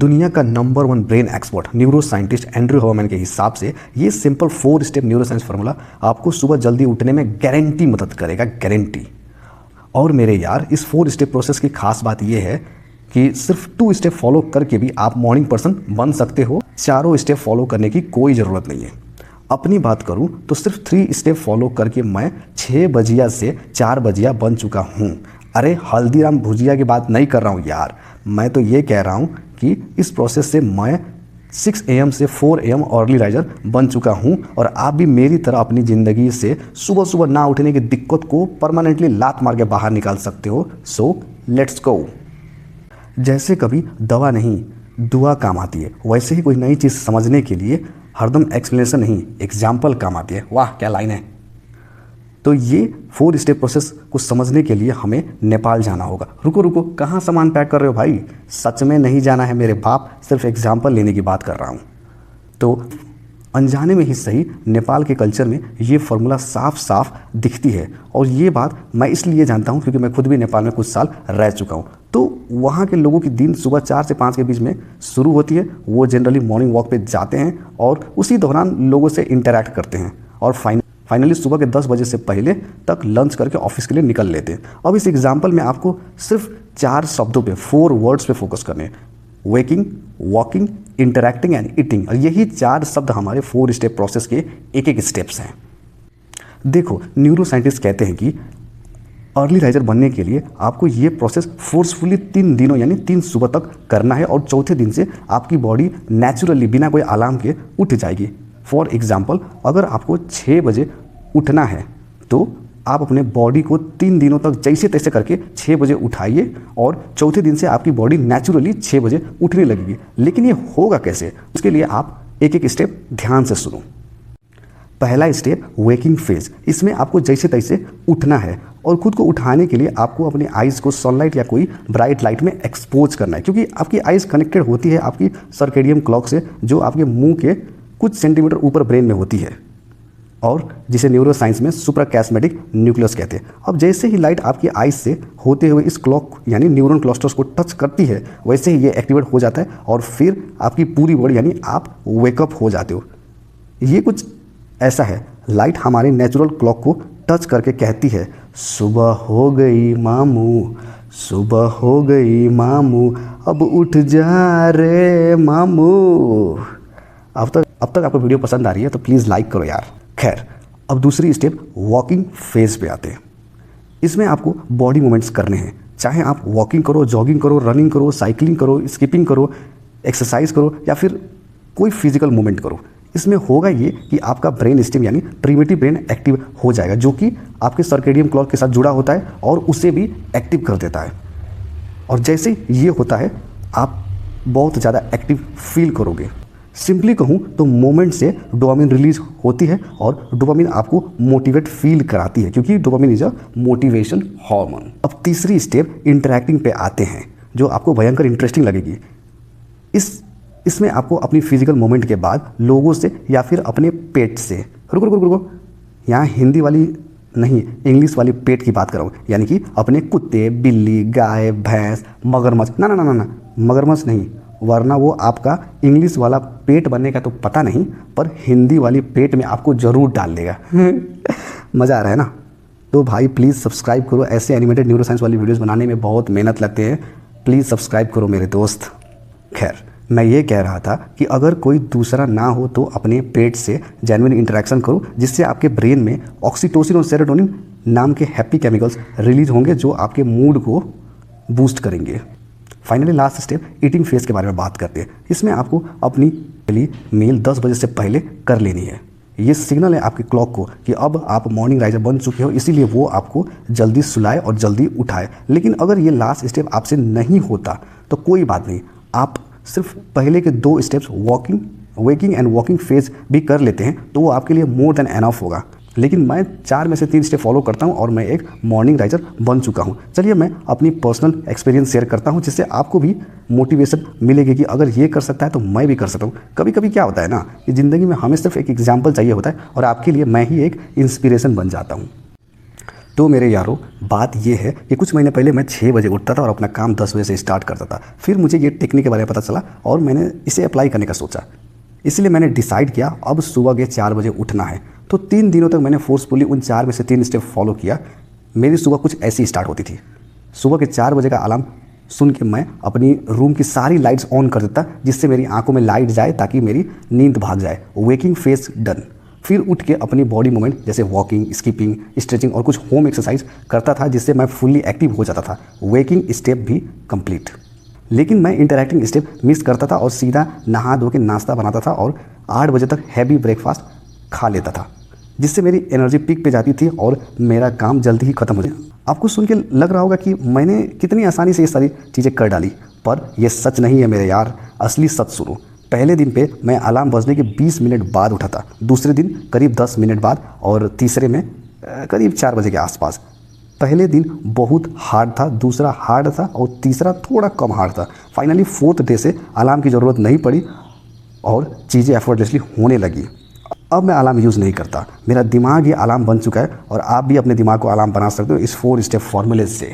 दुनिया का number 1 brain expert neuro scientist Andrew Huberman के हिसाब से ये simple 4 step neuro science formula आपको सुबह जल्दी उठने में गारंटी मदद करेगा, गारंटी। और मेरे यार, इस 4 स्टेप प्रोसेस की खास बात ये है कि सिर्फ 2 स्टेप फॉलो करके भी आप मॉर्निंग पर्सन बन सकते हो। चारों स्टेप फॉलो करने की कोई ज़रूरत नहीं है। अपनी बात करूं तो सिर्फ 3 स्टेप फॉलो करके मैं 6 बजिया से 4 बजिया बन चुका हूं। अरे हल्दीराम भुजिया की बात नहीं कर रहा हूं यार, मैं तो ये कह रहा हूं कि इस प्रोसेस से मैं 6 AM से 4 AM अर्ली राइजर बन चुका हूं। और आप भी मेरी तरह अपनी ज़िंदगी से सुबह सुबह ना उठने की दिक्कत को परमानेंटली लात मार के बाहर निकाल सकते हो। So let's go. जैसे कभी दवा नहीं दुआ काम आती है, वैसे ही कोई नई चीज़ समझने के लिए हरदम एक्सप्लेनेशन नहीं, एग्जाम्पल काम आती है। वाह क्या लाइन है। तो ये 4 स्टेप प्रोसेस को समझने के लिए हमें नेपाल जाना होगा। रुको रुको, कहाँ सामान पैक कर रहे हो भाई? सच में नहीं जाना है मेरे बाप, सिर्फ एग्जाम्पल लेने की बात कर रहा हूँ। तो अनजाने में ही सही, नेपाल के कल्चर में ये फार्मूला साफ साफ दिखती है। और ये बात मैं इसलिए जानता हूँ क्योंकि मैं खुद भी नेपाल में कुछ साल रह चुका हूँ। तो वहाँ के लोगों की दिन सुबह 4 से 5 के बीच में शुरू होती है। वो जनरली मॉर्निंग वॉक पे जाते हैं और उसी दौरान लोगों से इंटरैक्ट करते हैं और फाइनली सुबह के 10 बजे से पहले तक लंच करके ऑफिस के लिए निकल लेते हैं। अब इस एग्जाम्पल में आपको सिर्फ 4 शब्दों पे, 4 वर्ड्स पे फोकस करने हैं: waking, walking, interacting and eating. और यही 4 शब्द हमारे 4 स्टेप प्रोसेस के एक स्टेप्स हैं। देखो, न्यूरो साइंटिस्ट कहते हैं कि अर्ली राइजर बनने के लिए आपको ये प्रोसेस फोर्सफुली 3 दिनों यानी 3 सुबह तक करना है और चौथे दिन से आपकी बॉडी नेचुरली बिना कोई अलार्म के उठ जाएगी। फॉर एग्जाम्पल, अगर आपको 6 बजे उठना है तो आप अपने बॉडी को 3 दिनों तक जैसे तैसे करके 6 बजे उठाइए और चौथे दिन से आपकी बॉडी नेचुरली 6 बजे उठने लगेगी। लेकिन ये होगा कैसे? उसके लिए आप एक स्टेप ध्यान से सुनो। पहला स्टेप वेकिंग फेज। इसमें आपको जैसे तैसे उठना है और खुद को उठाने के लिए आपको अपनी आइज़ को सनलाइट या कोई ब्राइट लाइट में एक्सपोज करना है, क्योंकि आपकी आइज़ कनेक्टेड होती है आपकी सर्केडियम क्लॉक से, जो आपके मुंह के कुछ सेंटीमीटर ऊपर ब्रेन में होती है और जिसे न्यूरो साइंस में सुप्राकैस्मेटिक न्यूक्लियस कहते हैं। अब जैसे ही लाइट आपकी आइज से होते हुए इस क्लॉक यानी न्यूरॉन क्लस्टर्स को टच करती है, वैसे ही ये एक्टिवेट हो जाता है और फिर आपकी पूरी बॉडी यानी आप वेकअप हो जाते हो। ये कुछ ऐसा है, लाइट हमारे नेचुरल क्लॉक को टच करके कहती है, सुबह हो गई मामू, सुबह हो गई मामू, अब उठ जा रे मामू। अब तक आपको वीडियो पसंद आ रही है तो प्लीज़ लाइक करो यार। खैर, अब दूसरी स्टेप वॉकिंग फेज पे आते हैं। इसमें आपको बॉडी मूवमेंट्स करने हैं, चाहे आप वॉकिंग करो, जॉगिंग करो, रनिंग करो, साइकिलिंग करो, स्किपिंग करो, एक्सरसाइज करो या फिर कोई फिजिकल मूवमेंट करो। इसमें होगा ये कि आपका ब्रेन स्टेम यानी प्रिमिटिव ब्रेन एक्टिव हो जाएगा, जो कि आपके सर्केडियम क्लॉक के साथ जुड़ा होता है और उसे भी एक्टिव कर देता है। और जैसे ये होता है आप बहुत ज़्यादा एक्टिव फील करोगे। सिंपली कहूँ तो मोमेंट से डोपामिन रिलीज होती है और डोपामिन आपको मोटिवेट फील कराती है, क्योंकि dopamine is a motivation hormone. अब तीसरी स्टेप इंटरैक्टिंग पे आते हैं, जो आपको भयंकर इंटरेस्टिंग लगेगी। इसमें आपको अपनी फिजिकल मूवमेंट के बाद लोगों से या फिर अपने पेट से, रुको, यहाँ हिंदी वाली नहीं इंग्लिश वाली पेट की बात कर रहा हूँ, यानी कि अपने कुत्ते, बिल्ली, गाय, भैंस, मगरमच्छ, ना मगरमच्छ नहीं, वरना वो आपका इंग्लिश वाला पेट बनने का तो पता नहीं, पर हिंदी वाली पेट में आपको ज़रूर डाल देगा। मज़ा आ रहा है ना? तो भाई प्लीज़ सब्सक्राइब करो। ऐसे एनिमेटेड न्यूरो साइंस वाली वीडियोस बनाने में बहुत मेहनत लगते हैं, प्लीज़ सब्सक्राइब करो मेरे दोस्त। खैर, मैं ये कह रहा था कि अगर कोई दूसरा ना हो तो अपने पेट से जेन्युइन इंटरेक्शन करो, जिससे आपके ब्रेन में ऑक्सीटोसिन और सेरोटोनिन नाम के हैप्पी केमिकल्स रिलीज होंगे, जो आपके मूड को बूस्ट करेंगे। Finally last step eating phase के बारे में बात करते हैं। इसमें आपको अपनी पहली मील 10 बजे से पहले कर लेनी है। ये सिग्नल है आपके क्लॉक को कि अब आप मॉर्निंग राइजर बन चुके हो, इसीलिए वो आपको जल्दी सुलाए और जल्दी उठाए। लेकिन अगर ये लास्ट स्टेप आपसे नहीं होता तो कोई बात नहीं, आप सिर्फ पहले के 2 steps waking and walking phase भी कर लेते हैं तो वो आपके लिए मोर देन एनफ होगा। लेकिन मैं 4 में से 3 स्टेप फॉलो करता हूं और मैं एक मॉर्निंग राइजर बन चुका हूं। चलिए मैं अपनी पर्सनल एक्सपीरियंस शेयर करता हूं, जिससे आपको भी मोटिवेशन मिलेगी कि अगर ये कर सकता है तो मैं भी कर सकता हूं। कभी कभी क्या होता है ना कि ज़िंदगी में हमें सिर्फ एक एग्जाम्पल चाहिए होता है और आपके लिए मैं ही एक इंस्पिरेशन बन जाता हूँ। तो मेरे यारों, बात ये है कि कुछ महीने पहले मैं 6 बजे उठता था और अपना काम 10 बजे से स्टार्ट करता था। फिर मुझे ये टेक्निक के बारे में पता चला और मैंने इसे अप्लाई करने का सोचा। इसलिए मैंने डिसाइड किया अब सुबह के 4 बजे उठना है। तो 3 दिनों तक मैंने फोर्सफुली उन 4 में से 3 स्टेप फॉलो किया। मेरी सुबह कुछ ऐसी स्टार्ट होती थी। सुबह के 4 बजे का अलार्म सुन के मैं अपनी रूम की सारी लाइट्स ऑन कर देता, जिससे मेरी आंखों में लाइट जाए ताकि मेरी नींद भाग जाए। Waking face done. फिर उठ के अपनी बॉडी मूवमेंट जैसे वॉकिंग, स्किपिंग, स्ट्रेचिंग और कुछ होम एक्सरसाइज करता था, जिससे मैं फुल्ली एक्टिव हो जाता था। वेकिंग स्टेप भी कंप्लीट। लेकिन मैं इंटरैक्टिंग स्टेप मिस करता था और सीधा नहा धो के नाश्ता बनाता था और 8 बजे तक हैवी ब्रेकफास्ट खा लेता था, जिससे मेरी एनर्जी पीक पे जाती थी और मेरा काम जल्दी ही खत्म हो जाए। आपको सुन के लग रहा होगा कि मैंने कितनी आसानी से ये सारी चीज़ें कर डाली, पर यह सच नहीं है मेरे यार। असली सच सुनो। पहले दिन पे मैं अलार्म बजने के 20 मिनट बाद उठा था, दूसरे दिन करीब 10 मिनट बाद और तीसरे में करीब 4 बजे के आसपास। पहले दिन बहुत हार्ड था, दूसरा हार्ड था और तीसरा थोड़ा कम हार्ड था। फाइनली 4th डे से अलार्म की ज़रूरत नहीं पड़ी और चीज़ें एफर्टलेसली होने लगी। अब मैं अलार्म यूज़ नहीं करता, मेरा दिमाग ये अलार्म बन चुका है और आप भी अपने दिमाग को अलार्म बना सकते हो इस 4 स्टेप फॉर्मूले से।